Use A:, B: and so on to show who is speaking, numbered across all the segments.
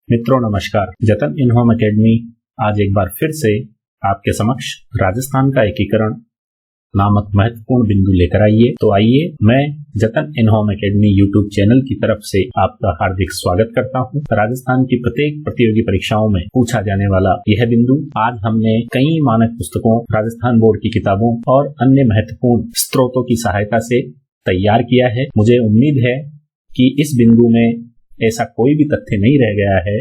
A: मित्रों नमस्कार। जतन इन होम एकेडमी आज एक बार फिर से आपके समक्ष राजस्थान का एकीकरण नामक महत्वपूर्ण बिंदु लेकर आई है। तो आइए मैं जतन इन होम एकेडमी यूट्यूब चैनल की तरफ से आपका हार्दिक स्वागत करता हूं। राजस्थान की प्रत्येक प्रतियोगी परीक्षाओं में पूछा जाने वाला यह बिंदु आज हमने कई मानक पुस्तकों, राजस्थान बोर्ड की किताबों और अन्य महत्वपूर्ण स्रोतों की सहायता से तैयार किया है। मुझे उम्मीद है कि इस बिंदु में ऐसा कोई भी तथ्य नहीं रह गया है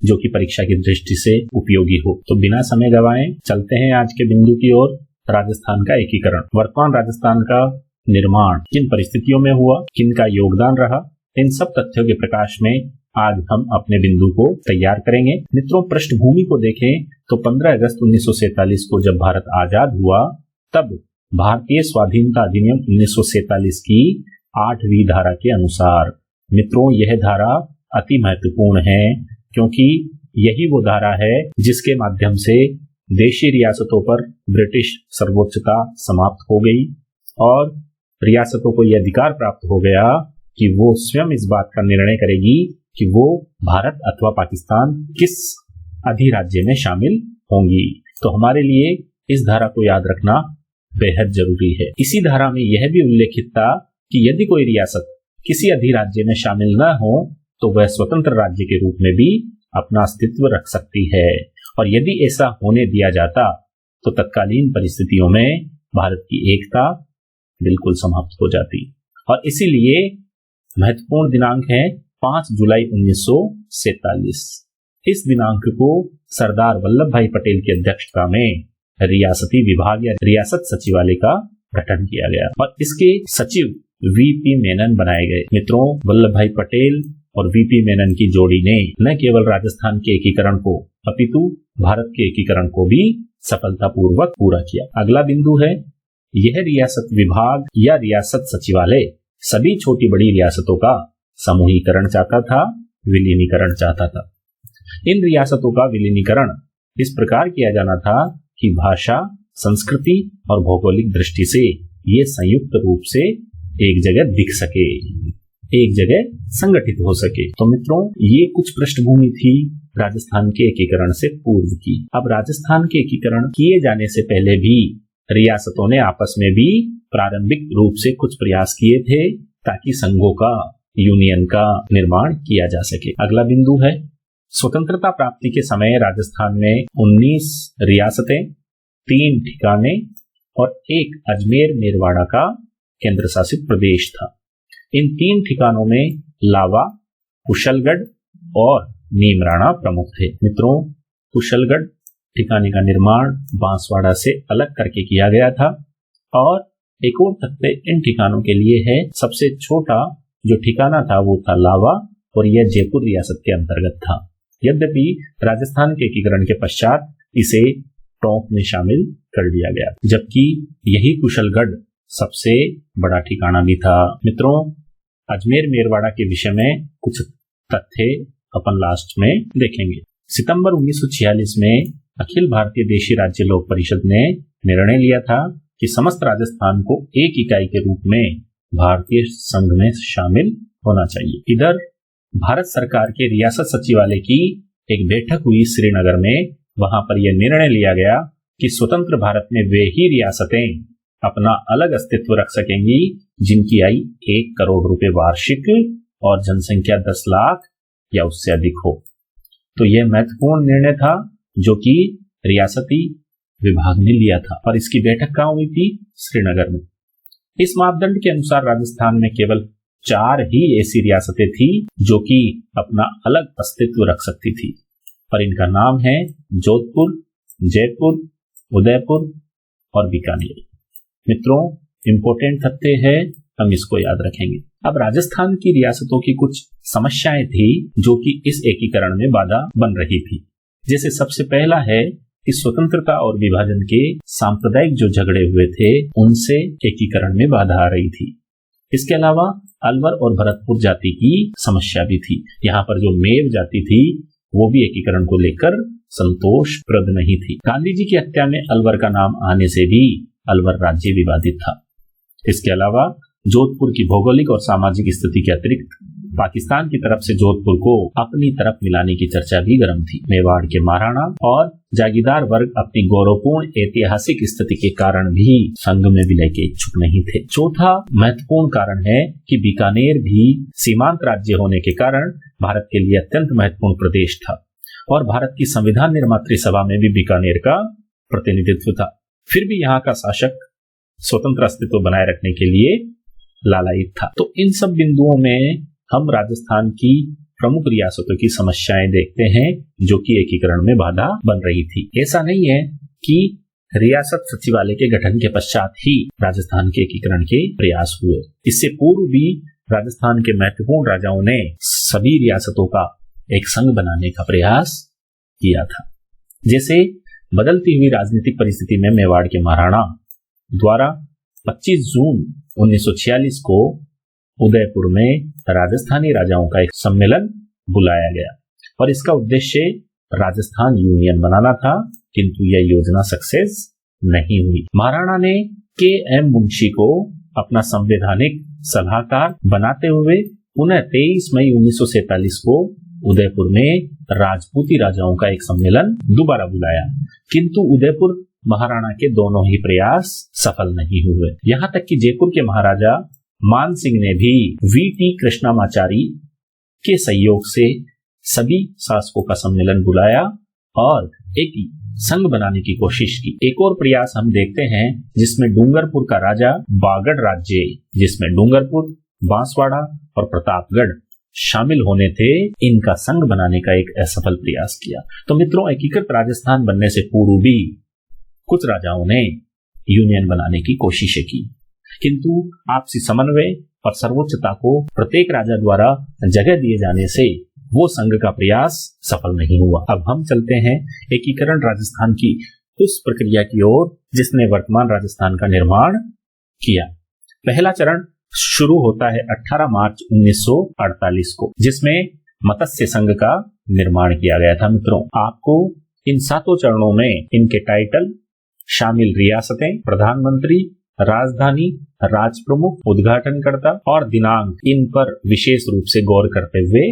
A: जो कि परीक्षा की दृष्टि से उपयोगी हो। तो बिना समय गवाए चलते हैं आज के बिंदु की ओर। राजस्थान का एकीकरण। वर्तमान राजस्थान का निर्माण किन परिस्थितियों में हुआ, किनका योगदान रहा, इन सब तथ्यों के प्रकाश में आज हम अपने बिंदु को तैयार करेंगे। मित्रों, पृष्ठभूमि को देखें तो 15 अगस्त 1947 को जब भारत आजाद हुआ तब भारतीय स्वाधीनता अधिनियम 1947 की 8वीं धारा के अनुसार, मित्रों यह धारा अति महत्वपूर्ण है क्योंकि यही वो धारा है जिसके माध्यम से देशी रियासतों पर ब्रिटिश सर्वोच्चता समाप्त हो गई और रियासतों को यह अधिकार प्राप्त हो गया कि वो स्वयं इस बात का निर्णय करेगी कि वो भारत अथवा पाकिस्तान किस अधिराज्य में शामिल होंगी। तो हमारे लिए इस धारा को याद रखना बेहद जरूरी है। इसी धारा में यह भी उल्लेखित था कि यदि कोई रियासत किसी अधिराज्य में शामिल न हो तो वह स्वतंत्र राज्य के रूप में भी अपना अस्तित्व रख सकती है और यदि ऐसा होने दिया जाता तो तत्कालीन परिस्थितियों में भारत की एकता बिल्कुल समाप्त हो जाती। और इसीलिए महत्वपूर्ण दिनांक है 5 जुलाई 1947। इस दिनांक को सरदार वल्लभ भाई पटेल की अध्यक्षता में रियासती विभाग या रियासत सचिवालय का गठन किया गया और इसके सचिव वीपी मेनन बनाए गए। मित्रों, वल्लभ भाई पटेल और वीपी मेनन की जोड़ी ने न केवल राजस्थान के एकीकरण को अपितु भारत के एकीकरण को भी सफलतापूर्वक पूरा किया। अगला बिंदु है, यह रियासत विभाग या रियासत सचिवालय सभी छोटी बड़ी रियासतों का समूहीकरण चाहता था, विलीनीकरण चाहता था। इन रियासतों का विलीनीकरण इस प्रकार किया जाना था कि भाषा, संस्कृति और भौगोलिक दृष्टि से ये संयुक्त रूप से एक जगह दिख सके, एक जगह संगठित हो सके। तो मित्रों, ये कुछ पृष्ठभूमि थी राजस्थान के एकीकरण से पूर्व की। अब राजस्थान के एकीकरण किए जाने से पहले भी रियासतों ने आपस में भी प्रारंभिक रूप से कुछ प्रयास किए थे ताकि संघों का, यूनियन का निर्माण किया जा सके। अगला बिंदु है, स्वतंत्रता प्राप्ति के समय राजस्थान में 19 रियासतें, 3 ठिकाने और एक अजमेर मेरवाड़ा का केंद्र शासित प्रदेश था। इन 3 ठिकानों में लावा, कुशलगढ़ और नीमराणा प्रमुख थे। मित्रों, कुशलगढ़ ठिकाने का निर्माण बांसवाड़ा से अलग करके किया गया था और एक और तथ्य इन ठिकानों के लिए है, सबसे छोटा जो ठिकाना था वो था लावा और यह जयपुर रियासत के अंतर्गत था। यद्यपि राजस्थान के एकीकरण के पश्चात इसे टोंक में शामिल कर लिया गया, जबकि यही कुशलगढ़ सबसे बड़ा ठिकाना भी था। मित्रों, अजमेर मेरवाड़ा के विषय में कुछ तथ्य अपन लास्ट में देखेंगे। सितंबर 1946 में अखिल भारतीय देशी राज्य लोक परिषद ने निर्णय लिया था कि समस्त राजस्थान को एक इकाई के रूप में भारतीय संघ में शामिल होना चाहिए। इधर भारत सरकार के रियासत सचिवालय की एक बैठक हुई श्रीनगर में। वहां पर यह निर्णय लिया गया कि स्वतंत्र भारत में वे ही रियासतें अपना अलग अस्तित्व रख सकेंगी जिनकी आय 1 करोड़ रुपए वार्षिक और जनसंख्या 10 लाख या उससे अधिक हो। तो यह महत्वपूर्ण निर्णय था जो कि रियासती विभाग ने लिया था और इसकी बैठक कहाँ हुई थी? श्रीनगर में। इस मापदंड के अनुसार राजस्थान में केवल 4 ही ऐसी रियासतें थी जो कि अपना अलग अस्तित्व रख सकती थी और इनका नाम है जोधपुर, जयपुर, उदयपुर और बीकानेर। मित्रों, इंपॉर्टेंट तथ्य है, हम इसको याद रखेंगे। अब राजस्थान की रियासतों की कुछ समस्याएं थी जो कि इस एकीकरण में बाधा बन रही थी। जैसे सबसे पहला है कि स्वतंत्रता और विभाजन के सांप्रदायिक जो झगड़े हुए थे उनसे एकीकरण में बाधा आ रही थी। इसके अलावा अलवर और भरतपुर जाति की समस्या भी थी। यहाँ पर जो मेव जाति थी वो भी एकीकरण को लेकर संतोषप्रद नहीं थी। गांधी जी की हत्या में अलवर का नाम आने से भी अलवर राज्य विवादित था। इसके अलावा जोधपुर की भौगोलिक और सामाजिक स्थिति के अतिरिक्त पाकिस्तान की तरफ से जोधपुर को अपनी तरफ मिलाने की चर्चा भी गर्म थी। मेवाड़ के महाराणा और जागीरदार वर्ग अपनी गौरवपूर्ण ऐतिहासिक स्थिति के कारण भी संघ में विलय के इच्छुक नहीं थे। चौथा महत्वपूर्ण कारण है कि बीकानेर भी सीमांत राज्य होने के कारण भारत के लिए अत्यंत महत्वपूर्ण प्रदेश था और भारत की संविधान निर्मात्री सभा में भी बीकानेर का प्रतिनिधित्व था। फिर भी यहाँ का शासक स्वतंत्र अस्तित्व बनाए रखने के लिए लालायित था। तो इन सब बिंदुओं में हम राजस्थान की प्रमुख रियासतों की समस्याएं देखते हैं जो कि एकीकरण में बाधा बन रही थी। ऐसा नहीं है कि रियासत सचिवालय के गठन के पश्चात ही राजस्थान के एकीकरण के प्रयास हुए। इससे पूर्व भी राजस्थान के महत्वपूर्ण राजाओं ने सभी रियासतों का एक संघ बनाने का प्रयास किया था। जैसे बदलती हुई राजनीतिक परिस्थिति में मेवाड़ के महाराणा द्वारा 25 जून 1946 को उदयपुर में राजस्थानी राजाओं का एक सम्मेलन बुलाया गया और इसका उद्देश्य राजस्थान यूनियन बनाना था, किंतु यह योजना सक्सेस नहीं हुई। महाराणा ने के.एम. मुंशी को अपना संवैधानिक सलाहकार बनाते हुए पुनः 23 मई 1947 को उदयपुर में राजपूती राजाओं का एक सम्मेलन दोबारा बुलाया, किंतु उदयपुर महाराणा के दोनों ही प्रयास सफल नहीं हुए। यहाँ तक कि जयपुर के महाराजा मान सिंह ने भी वी.टी. कृष्णामाचारी के सहयोग से सभी शासकों का सम्मेलन बुलाया और एक संघ बनाने की कोशिश की। एक और प्रयास हम देखते हैं जिसमें डूंगरपुर का राजा बागड़ राज्य, जिसमें डूंगरपुर, बांसवाड़ा और प्रतापगढ़ शामिल होने थे, इनका संघ बनाने का एक असफल प्रयास किया। तो मित्रों, एकीकृत राजस्थान बनने से पूर्व भी कुछ राजाओं ने यूनियन बनाने की कोशिशें की, किंतु आपसी समन्वय और सर्वोच्चता को प्रत्येक राजा द्वारा जगह दिए जाने से वो संघ का प्रयास सफल नहीं हुआ। अब हम चलते हैं एकीकरण राजस्थान की उस प्रक्रिया की ओर जिसने वर्तमान राजस्थान का निर्माण किया। पहला चरण शुरू होता है 18 मार्च 1948 को, जिसमें मत्स्य संघ का निर्माण किया गया था। मित्रों, आपको इन 7 चरणों में इनके टाइटल शामिल रियासतें, प्रधानमंत्री, राजधानी, राज प्रमुख, उद्घाटनकर्ता और दिनांक, इन पर विशेष रूप से गौर करते हुए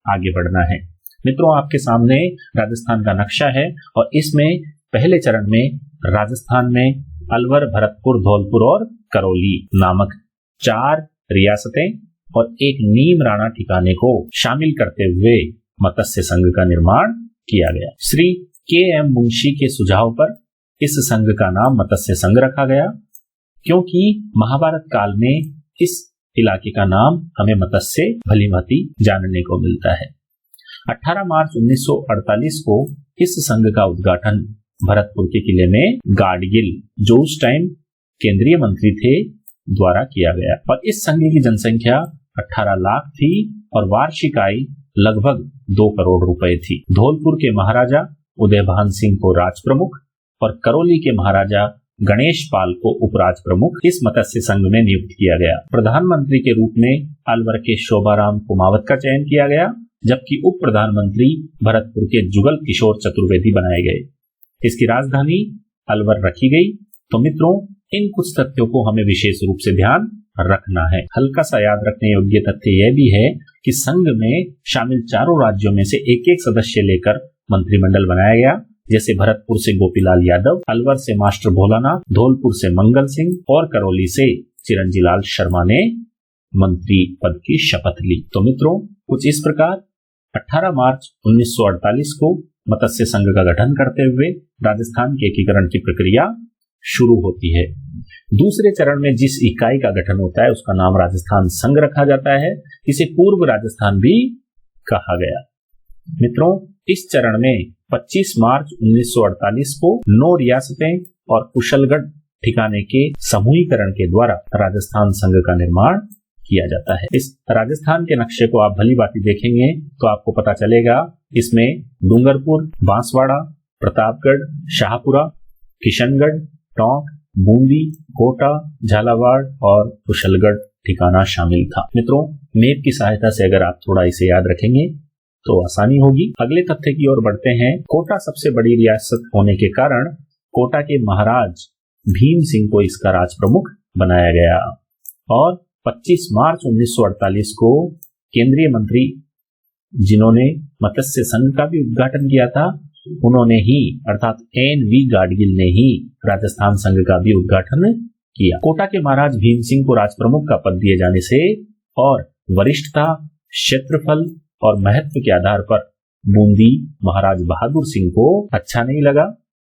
A: आगे बढ़ना है। मित्रों, आपके सामने राजस्थान का नक्शा है और इसमें पहले चरण में राजस्थान में अलवर, भरतपुर, धौलपुर और करौली नामक 4 रियासतें और एक नीम राणा ठिकाने को शामिल करते हुए मत्स्य संघ का निर्माण किया गया। श्री के.एम. मुंशी के सुझाव पर इस संघ का नाम मत्स्य संघ रखा गया, क्योंकि महाभारत काल में इस इलाके का नाम हमें मत्स्य भलीभांति जानने को मिलता है। 18 मार्च 1948 को इस संघ का उद्घाटन भरतपुर के किले में गाडगिल, जो उस टाइम केंद्रीय मंत्री थे, द्वारा किया गया और इस संघ की जनसंख्या 18 लाख थी और वार्षिक आय लगभग 2 करोड़ रुपए थी। धौलपुर के महाराजा उदयभान सिंह को राज प्रमुख और करौली के महाराजा गणेश पाल को उपराज प्रमुख इस मत्स्य संघ में नियुक्त किया गया। प्रधानमंत्री के रूप में अलवर के शोभाराम कुमावत का चयन किया गया, जबकि उप प्रधानमंत्री भरतपुर के जुगल किशोर चतुर्वेदी बनाए गए। इसकी राजधानी अलवर रखी गई। तो मित्रों, इन कुछ तथ्यों को हमें विशेष रूप से ध्यान रखना है। हल्का सा याद रखने योग्य तथ्य यह भी है कि संघ में शामिल 4 राज्यों में से एक सदस्य लेकर मंत्रिमंडल बनाया गया, जैसे भरतपुर से गोपीलाल यादव, अलवर से मास्टर भोलानाथ, धौलपुर से मंगल सिंह और करौली से चिरंजीलाल शर्मा ने मंत्री पद की शपथ ली। तो मित्रों, कुछ इस प्रकार 18 मार्च 1948 को मत्स्य संघ का गठन करते हुए राजस्थान के एकीकरण की प्रक्रिया शुरू होती है। दूसरे चरण में जिस इकाई का गठन होता है उसका नाम राजस्थान संघ रखा जाता है। इसे पूर्व राजस्थान भी कहा गया। मित्रों, इस चरण में 25 मार्च 1948 को 9 रियासतें और कुशलगढ़ ठिकाने के समूहीकरण के द्वारा राजस्थान संघ का निर्माण किया जाता है। इस राजस्थान के नक्शे को आप भली भांति देखेंगे तो आपको पता चलेगा, इसमें डूंगरपुर, बांसवाड़ा, प्रतापगढ़, शाहपुरा, किशनगढ़, टोंक, बूंदी, कोटा, झालावाड़ और कुशलगढ़ ठिकाना शामिल था। मित्रों, मैप की सहायता से अगर आप थोड़ा इसे याद रखेंगे तो आसानी होगी। अगले तथ्य की ओर बढ़ते हैं। कोटा सबसे बड़ी रियासत होने के कारण कोटा के महाराज भीम सिंह को इसका राज प्रमुख बनाया गया और 25 मार्च 1948 को केंद्रीय मंत्री जिन्होंने मत्स्य संघ का भी उद्घाटन किया था, उन्होंने ही अर्थात एन.वी. गाडगिल ने ही राजस्थान संघ का भी उद्घाटन किया। कोटा के महाराज भीम सिंह को राजप्रमुख का पद दिए जाने से और वरिष्ठता, क्षेत्रफल और महत्व के आधार पर बूंदी महाराज बहादुर सिंह को अच्छा नहीं लगा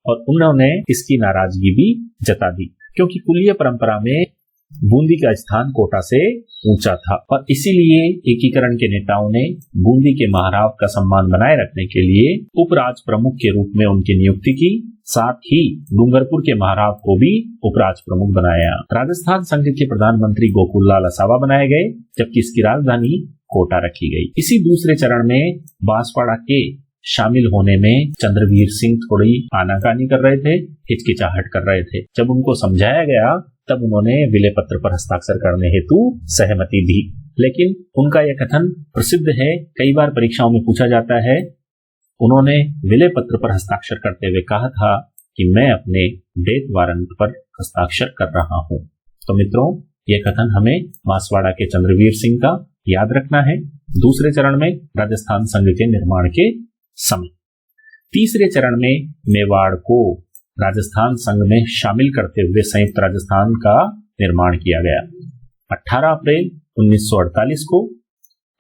A: और उन्होंने इसकी नाराजगी भी जता दी, क्योंकि कुलीय परंपरा में बूंदी का स्थान कोटा से ऊंचा था और इसीलिए एकीकरण के नेताओं ने बूंदी के महाराव का सम्मान बनाए रखने के लिए उपराज प्रमुख के रूप में उनकी नियुक्ति की, साथ ही डूंगरपुर के महाराव को भी उपराज प्रमुख बनाया। राजस्थान संघ के प्रधानमंत्री गोकुललाल असावा बनाए गए, जबकि इसकी राजधानी कोटा रखी गई। इसी दूसरे चरण में बांसवाड़ा के शामिल होने में चंद्रवीर सिंह थोड़ी आनाकानी कर रहे थे, हिचकिचाहट कर रहे थे। जब उनको समझाया गया तब उन्होंने विलय पत्र पर हस्ताक्षर करने हेतु सहमति दी, लेकिन उनका यह कथन प्रसिद्ध है, कई बार परीक्षाओं में पूछा जाता है। उन्होंने विलय पत्र पर हस्ताक्षर करते हुए कहा था कि मैं अपने डेथ वारंट पर हस्ताक्षर कर रहा हूं। तो मित्रों, यह कथन हमें बांसवाड़ा के चंद्रवीर सिंह का याद रखना है। दूसरे चरण में राजस्थान संघ के निर्माण के समय, तीसरे चरण में मेवाड़ को राजस्थान संघ में शामिल करते हुए संयुक्त राजस्थान का निर्माण किया गया। 18 अप्रैल 1948 को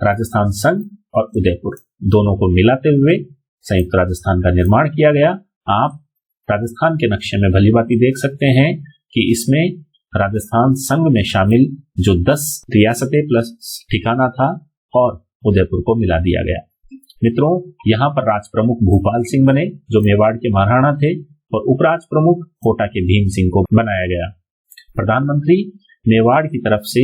A: राजस्थान संघ और उदयपुर दोनों को मिलाते हुए संयुक्त राजस्थान का निर्माण किया गया। आप राजस्थान के नक्शे में भली भांति देख सकते हैं कि इसमें राजस्थान संघ में शामिल जो 10 रियासतें प्लस ठिकाना था और उदयपुर को मिला दिया गया। मित्रों, यहाँ पर राज प्रमुख भूपाल सिंह बने जो मेवाड़ के महाराणा थे और उपराज प्रमुख कोटा के भीम सिंह को बनाया गया। प्रधानमंत्री मेवाड़ की तरफ से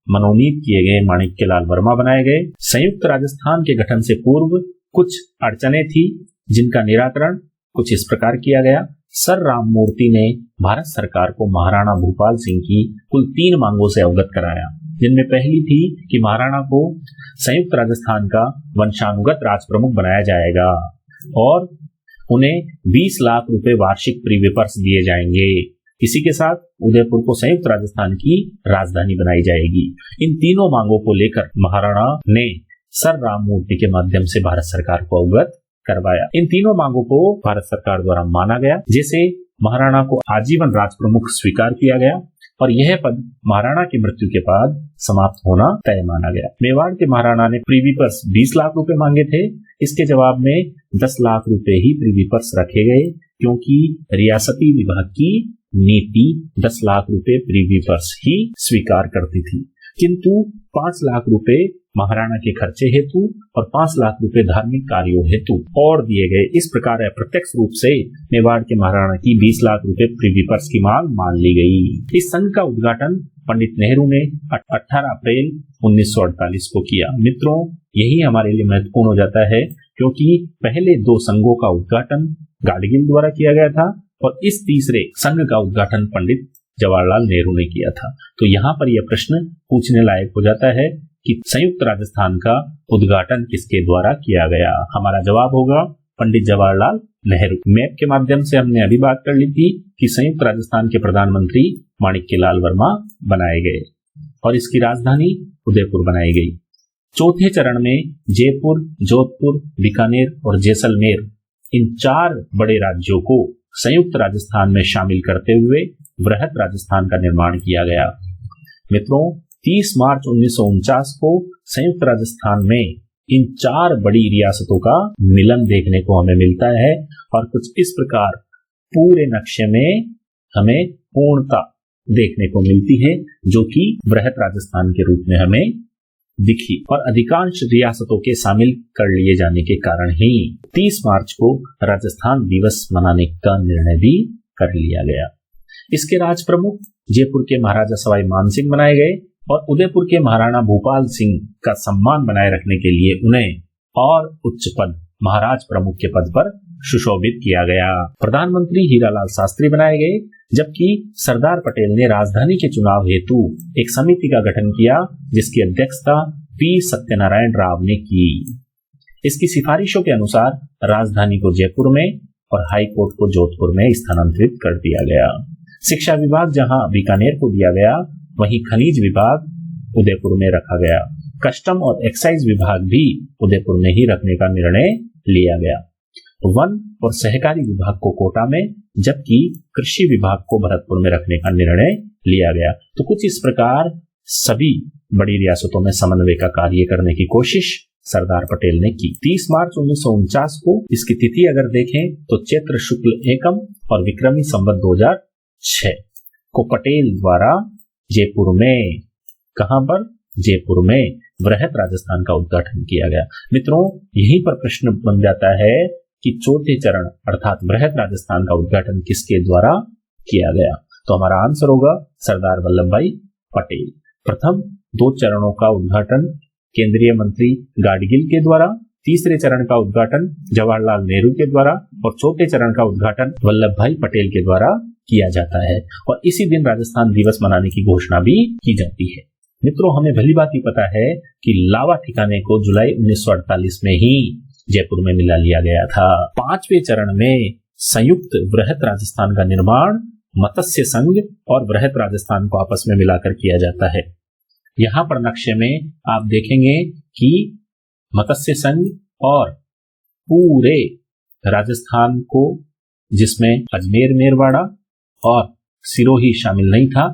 A: मनोनीत किए गए माणिक्यलाल वर्मा बनाए गए। संयुक्त राजस्थान के गठन से पूर्व कुछ अड़चने थी जिनका निराकरण कुछ इस प्रकार किया गया। सर राममूर्ति ने भारत सरकार को महाराणा भूपाल सिंह की कुल 3 मांगों से अवगत कराया, जिनमें पहली थी कि महाराणा को संयुक्त राजस्थान का वंशानुगत राज प्रमुख बनाया जाएगा और उन्हें 20 लाख रुपए वार्षिक प्रीविपर्स दिए जाएंगे। इसी के साथ उदयपुर को संयुक्त राजस्थान की राजधानी बनाई जाएगी। इन तीनों मांगों को लेकर महाराणा ने सर राममूर्ति के माध्यम से भारत सरकार को अवगत करवाया। इन तीनों मांगों को भारत सरकार द्वारा माना गया, जिसे महाराणा को आजीवन राज प्रमुख स्वीकार किया गया और यह पद महाराणा की मृत्यु के बाद समाप्त होना तय माना गया। मेवाड़ के महाराणा ने प्रीविपर्स 20 लाख रुपए मांगे थे। इसके जवाब में 10 लाख रुपए ही प्रीविपर्स रखे गए, क्योंकि रियासती विभाग की नीति 10 लाख रुपए प्रीविपर्स ही स्वीकार करती थी, किंतु 5 लाख रुपए महाराणा के खर्चे हेतु और 5 लाख रुपए धार्मिक कार्यों हेतु और दिए गए। इस प्रकार अप्रत्यक्ष रूप से मेवाड़ के महाराणा की 20 लाख रुपए प्रीविपर्स की मांग मान ली गई। इस संघ का उद्घाटन पंडित नेहरू ने 18 अप्रैल 1948 को किया। मित्रों, यही हमारे लिए महत्वपूर्ण हो जाता है, क्योंकि पहले 2 संघों का उद्घाटन गाडगिल द्वारा किया गया था और इस तीसरे संघ का उद्घाटन पंडित जवाहरलाल नेहरू ने किया था। तो यहाँ पर यह प्रश्न पूछने लायक हो जाता है कि संयुक्त राजस्थान का उद्घाटन किसके द्वारा किया गया। हमारा जवाब होगा पंडित जवाहरलाल नेहरू। मैप के माध्यम से हमने अभी बात कर ली थी कि संयुक्त राजस्थान के प्रधानमंत्री माणिक्यलाल वर्मा बनाए गए और इसकी राजधानी उदयपुर बनाई गई। चौथे चरण में जयपुर, जोधपुर, बीकानेर और जैसलमेर इन 4 बड़े राज्यों को संयुक्त राजस्थान में शामिल करते हुए वृहत राजस्थान का निर्माण किया गया। मित्रों, 30 मार्च 1949 को संयुक्त राजस्थान में इन 4 बड़ी रियासतों का मिलन देखने को हमें मिलता है और कुछ इस प्रकार पूरे नक्शे में हमें पूर्णता देखने को मिलती है, जो कि वृहत राजस्थान के रूप में हमें दिखी और अधिकांश रियासतों के शामिल कर लिए जाने के कारण ही 30 मार्च को राजस्थान दिवस मनाने का निर्णय भी कर लिया गया। इसके राज प्रमुख जयपुर के महाराजा सवाई मानसिंह बनाए गए और उदयपुर के महाराणा भूपाल सिंह का सम्मान बनाए रखने के लिए उन्हें और उच्च पद महाराज प्रमुख के पद पर सुशोभित किया गया। प्रधानमंत्री हीरालाल शास्त्री बनाए गए, जबकि सरदार पटेल ने राजधानी के चुनाव हेतु एक समिति का गठन किया, जिसकी अध्यक्षता पी सत्यनारायण राव ने की। इसकी सिफारिशों के अनुसार राजधानी को जयपुर में और हाई कोर्ट को जोधपुर में स्थानांतरित कर दिया गया। शिक्षा विभाग जहां बीकानेर को दिया गया, वहीं खनिज विभाग उदयपुर में रखा गया। कस्टम और एक्साइज विभाग भी उदयपुर में ही रखने का निर्णय लिया गया। वन और सहकारी विभाग को कोटा में, जबकि कृषि विभाग को भरतपुर में रखने का निर्णय लिया गया। तो कुछ इस प्रकार सभी बड़ी रियासतों में समन्वय का कार्य करने की कोशिश सरदार पटेल ने की। 30 मार्च 1949 को इसकी तिथि अगर देखें तो चैत्र शुक्ल एकम और विक्रमी संवत 2006 को पटेल द्वारा जयपुर में, कहां पर, जयपुर में वृहत राजस्थान का उद्घाटन किया गया। मित्रों, यहीं पर प्रश्न बन जाता है कि चौथे चरण अर्थात वृहत राजस्थान का उद्घाटन किसके द्वारा किया गया? तो हमारा आंसर होगा सरदार वल्लभ भाई पटेल। प्रथम 2 चरणों का उद्घाटन केंद्रीय मंत्री गाडगिल के द्वारा, तीसरे चरण का उद्घाटन जवाहरलाल नेहरू के द्वारा और चौथे चरण का उद्घाटन वल्लभ भाई पटेल के द्वारा किया जाता है। और इसी दिन राजस्थान दिवस मनाने की घोषणा भी की जाती है। मित्रों, हमें भली बात ही पता है कि लावा ठिकाने को जुलाई 1948 में ही जयपुर में मिला लिया गया था। 5वें चरण में संयुक्त वृहत राजस्थान का निर्माण मत्स्य संघ और वृहत राजस्थान को आपस में मिलाकर किया जाता है। यहाँ पर नक्शे में आप देखेंगे कि मत्स्य संघ और पूरे राजस्थान को, जिसमें अजमेर मेरवाड़ा और सिरोही शामिल नहीं था,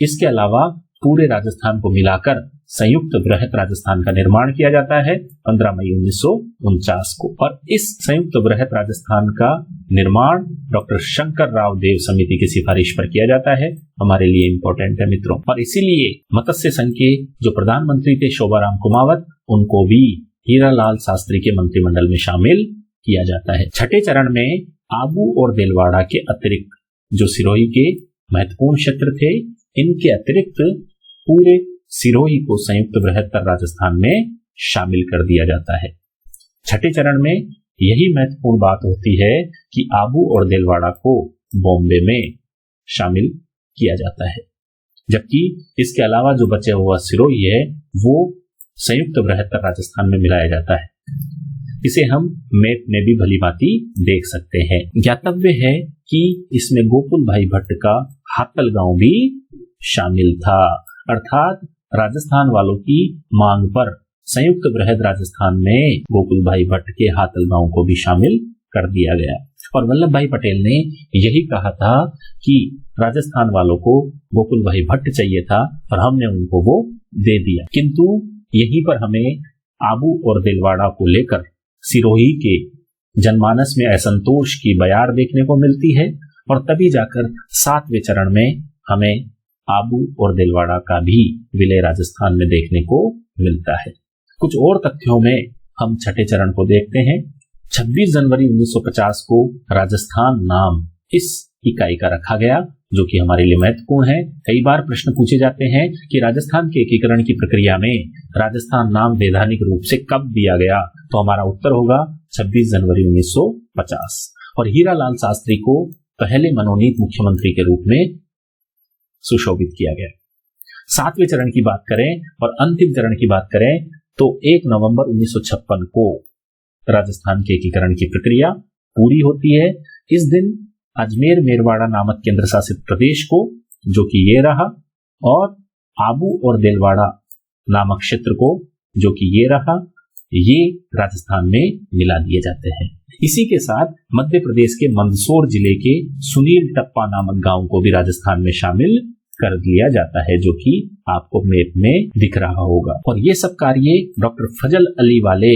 A: इसके अलावा पूरे राजस्थान को मिलाकर संयुक्त वृहत राजस्थान का निर्माण किया जाता है 15 मई 1949 को। और इस संयुक्त वृहत राजस्थान का निर्माण डॉक्टर शंकर राव देव समिति की सिफारिश पर किया जाता है। हमारे लिए इंपॉर्टेंट है मित्रों। और इसीलिए मत्स्य संघ के जो प्रधानमंत्री थे शोभाराम कुमावत, उनको भी हीरालाल शास्त्री के मंत्रिमंडल में शामिल किया जाता है। छठे चरण में आबू और देलवाड़ा के अतिरिक्त जो सिरोही के महत्वपूर्ण क्षेत्र थे, इनके अतिरिक्त पूरे सिरोही को संयुक्त वृहत्तर राजस्थान में शामिल कर दिया जाता है। छठे चरण में यही महत्वपूर्ण बात होती है कि आबू और देलवाड़ा को बॉम्बे में शामिल किया जाता है, जबकि इसके अलावा जो बचे हुआ सिरोही है वो संयुक्त वृहत्तर राजस्थान में मिलाया जाता है। इसे हम मैप में भी भली भांति देख सकते हैं। ज्ञातव्य है कि इसमें गोकुल भाई भट्ट का हातल गांव भी शामिल था, अर्थात राजस्थान वालों की मांग पर संयुक्त वृहद राजस्थान में गोकुल भाई भट्ट के हातल गांव को भी शामिल कर दिया गया। और वल्लभ भाई पटेल ने यही कहा था कि राजस्थान वालों को गोकुल भाई भट्ट चाहिए था और हमने उनको वो दे दिया। किंतु यहीं पर हमें आबू और दिलवाड़ा को लेकर सिरोही के जनमानस में असंतोष की बयार देखने को मिलती है और तभी जाकर 7वें चरण में हमें आबू और दिलवाड़ा का भी विलय राजस्थान में देखने को मिलता है। कुछ और तथ्यों में हम छठे चरण को देखते हैं। 26 जनवरी 1950 को राजस्थान नाम इस इकाई का रखा गया, जो कि हमारे लिए महत्वपूर्ण है। कई बार प्रश्न पूछे जाते हैं कि राजस्थान के एकीकरण की प्रक्रिया में राजस्थान नाम वैधानिक रूप से कब दिया गया, तो हमारा उत्तर होगा 26 जनवरी 1950। और हीरालाल शास्त्री को पहले मनोनीत मुख्यमंत्री के रूप में सुशोभित किया गया। 7वें चरण की बात करें और अंतिम चरण की बात करें तो 1 नवंबर 1956 को राजस्थान के एकीकरण की प्रक्रिया पूरी होती है। इस दिन अजमेर मेरवाड़ा नामक केंद्र शासित प्रदेश को, जो कि ये रहा, और आबू और दिलवाड़ा नामक क्षेत्र को, जो कि ये रहा, ये राजस्थान में मिला दिए जाते हैं। इसी के साथ मध्य प्रदेश के मंदसौर जिले के सुनील टप्पा नामक गांव को भी राजस्थान में शामिल कर दिया जाता है, जो कि आपको मैप में दिख रहा होगा। और ये सब कार्य डॉक्टर फजल अली वाले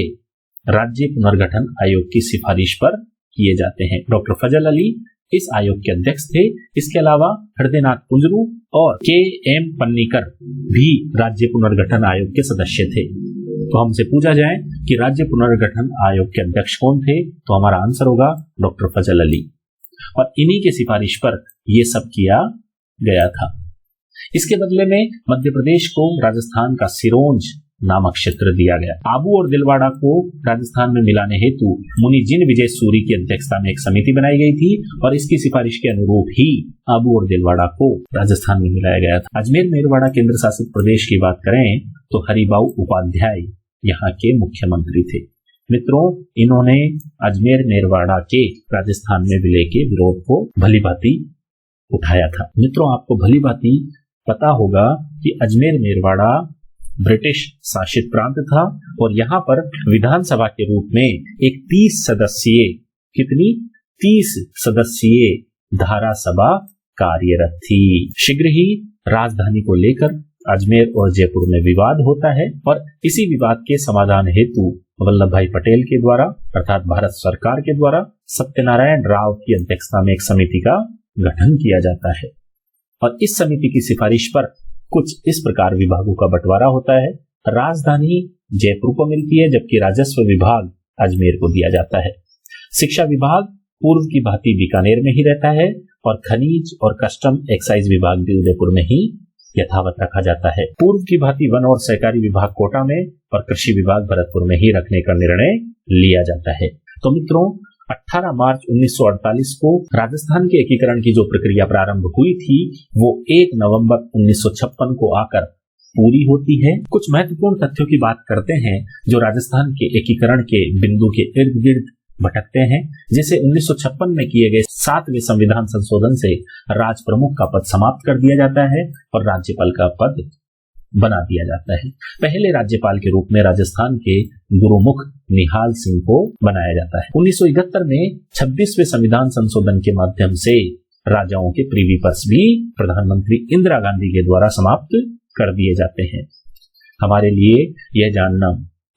A: राज्य पुनर्गठन आयोग की सिफारिश पर किए जाते हैं। डॉक्टर फजल अली इस आयोग के अध्यक्ष थे। इसके अलावा हृदयनाथ कुंजरू और के.एम. पन्नीकर भी राज्य पुनर्गठन आयोग के सदस्य थे। तो हमसे पूछा जाए कि राज्य पुनर्गठन आयोग के अध्यक्ष कौन थे, तो हमारा आंसर होगा डॉक्टर फजल अली, और इन्हीं के सिफारिश पर यह सब किया गया था। इसके बदले में मध्य प्रदेश को राजस्थान का सिरोंज नामक क्षेत्र दिया गया। आबू और दिलवाड़ा को राजस्थान में मिलाने हेतु मुनि जिन विजय सूरी की अध्यक्षता में एक समिति बनाई गई थी और इसकी सिफारिश के अनुरूप ही आबू और दिलवाड़ा को राजस्थान में मिलाया गया था। अजमेर मेरवाड़ा केंद्र शासित प्रदेश की बात करें तो हरिबाऊ उपाध्याय यहाँ के मुख्यमंत्री थे। मित्रों, इन्होंने अजमेर मेरवाड़ा के राजस्थान में विलय के विरोध को भली भांति उठाया था। मित्रों, आपको भली भांति पता होगा कि अजमेर मेरवाड़ा ब्रिटिश शासित प्रांत था और यहाँ पर विधानसभा के रूप में एक 30 सदस्यीय धारा सभा कार्यरत थी। शीघ्र ही राजधानी को लेकर अजमेर और जयपुर में विवाद होता है और इसी विवाद के समाधान हेतु वल्लभ भाई पटेल के द्वारा अर्थात भारत सरकार के द्वारा सत्यनारायण राव की अध्यक्षता में एक समिति का गठन किया जाता है और इस समिति की सिफारिश पर कुछ इस प्रकार विभागों का बंटवारा होता है। राजधानी जयपुर को मिलती है जबकि राजस्व विभाग अजमेर को दिया जाता है। शिक्षा विभाग पूर्व की भांति बीकानेर में ही रहता है और खनिज और कस्टम एक्साइज विभाग भी उदयपुर में ही यथावत रखा जाता है। पूर्व की भांति वन और सहकारी विभाग कोटा में और कृषि विभाग भरतपुर में ही रखने का निर्णय लिया जाता है। तो मित्रों 18 मार्च 1948 को राजस्थान के एकीकरण की जो प्रक्रिया प्रारंभ हुई थी वो 1 नवंबर 1956 को आकर पूरी होती है। कुछ महत्वपूर्ण तथ्यों की बात करते हैं जो राजस्थान के एकीकरण के बिंदु के इर्द गिर्द भटकते हैं। जैसे 1956 में किए गए 7वें संविधान संशोधन से राज प्रमुख का पद समाप्त कर दिया जाता है और राज्यपाल का पद बना दिया जाता है। पहले राज्यपाल के रूप में राजस्थान के गुरुमुख निहाल सिंह को बनाया जाता है। 1971 में 26वें संविधान संशोधन के माध्यम से राजाओं के प्रीवी पर्स भी प्रधानमंत्री इंदिरा गांधी के द्वारा समाप्त कर दिए जाते हैं। हमारे लिए यह जानना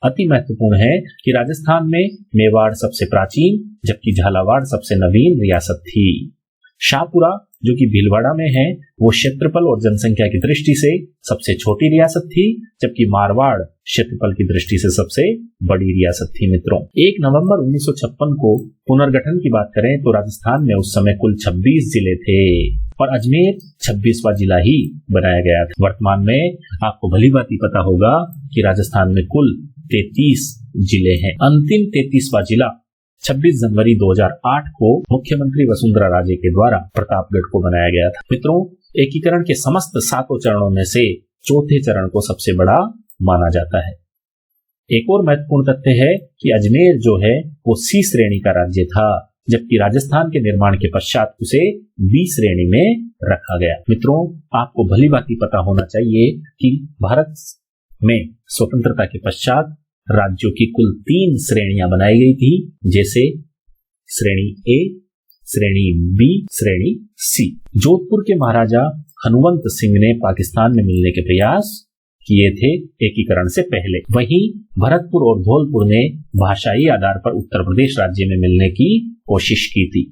A: अति महत्वपूर्ण है कि राजस्थान में मेवाड़ सबसे प्राचीन जबकि झालावाड़ सबसे नवीन रियासत थी। शाहपुरा जो कि भीलवाड़ा में है वो क्षेत्रफल और जनसंख्या की दृष्टि से सबसे छोटी रियासत थी जबकि मारवाड़ क्षेत्रफल की दृष्टि से सबसे बड़ी रियासत थी। मित्रों 1 नवंबर 1956 को पुनर्गठन की बात करें तो राजस्थान में उस समय कुल 26 जिले थे और अजमेर 26वां जिला ही बनाया गया था। वर्तमान में आपको भली भांति पता होगा कि राजस्थान में कुल 33 जिले हैं। अंतिम 33वां जिला 26 जनवरी 2008 को मुख्यमंत्री वसुंधरा राजे के द्वारा प्रतापगढ़ को बनाया गया था। मित्रों एकीकरण के समस्त 7 चरणों में से चौथे चरण को सबसे बड़ा माना जाता है। एक और महत्वपूर्ण तथ्य है कि अजमेर जो है वो C श्रेणी का राज्य था जबकि राजस्थान के निर्माण के पश्चात उसे B श्रेणी में रखा गया। मित्रों आपको भली भांति पता होना चाहिए कि भारत में स्वतंत्रता के पश्चात राज्यों की कुल 3 श्रेणियां बनाई गई थी जैसे श्रेणी A, श्रेणी B, श्रेणी C। जोधपुर के महाराजा हनुमंत सिंह ने पाकिस्तान में मिलने के प्रयास किए थे एकीकरण से पहले। वहीं भरतपुर और धौलपुर ने भाषाई आधार पर उत्तर प्रदेश राज्य में मिलने की कोशिश की थी।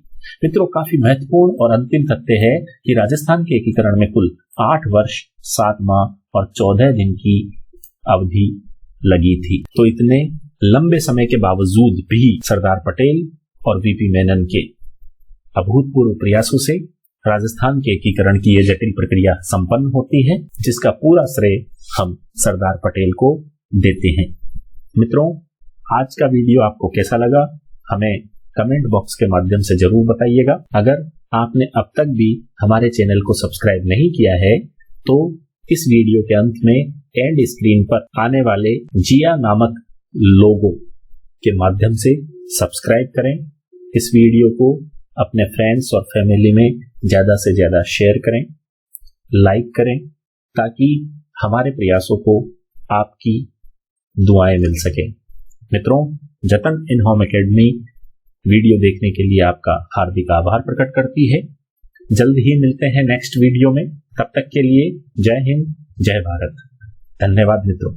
A: मित्रों काफी महत्वपूर्ण और अंतिम तथ्य है कि राजस्थान के एकीकरण में कुल 8 वर्ष 7 माह और 14 दिन की अवधि लगी थी। तो इतने लंबे समय के बावजूद भी सरदार पटेल और वीपी मेनन के अभूतपूर्व प्रयासों से राजस्थान के एकीकरण की यह जटिल प्रक्रिया संपन्न होती है जिसका पूरा श्रेय हम सरदार पटेल को देते हैं। मित्रों आज का वीडियो आपको कैसा लगा हमें कमेंट बॉक्स के माध्यम से जरूर बताइएगा। अगर आपने अब तक भी हमारे चैनल को सब्सक्राइब नहीं किया है तो इस वीडियो के अंत में एंड स्क्रीन पर आने वाले जिया नामक लोगो के माध्यम से सब्सक्राइब करें। इस वीडियो को अपने फ्रेंड्स और फैमिली में ज्यादा से ज्यादा शेयर करें, लाइक करें ताकि हमारे प्रयासों को आपकी दुआएं मिल सके। मित्रों जतन इन होम एकेडमी वीडियो देखने के लिए आपका हार्दिक आभार प्रकट करती है। जल्द ही मिलते हैं नेक्स्ट वीडियो में। तब तक के लिए जय हिंद जय भारत। धन्यवाद मित्रों।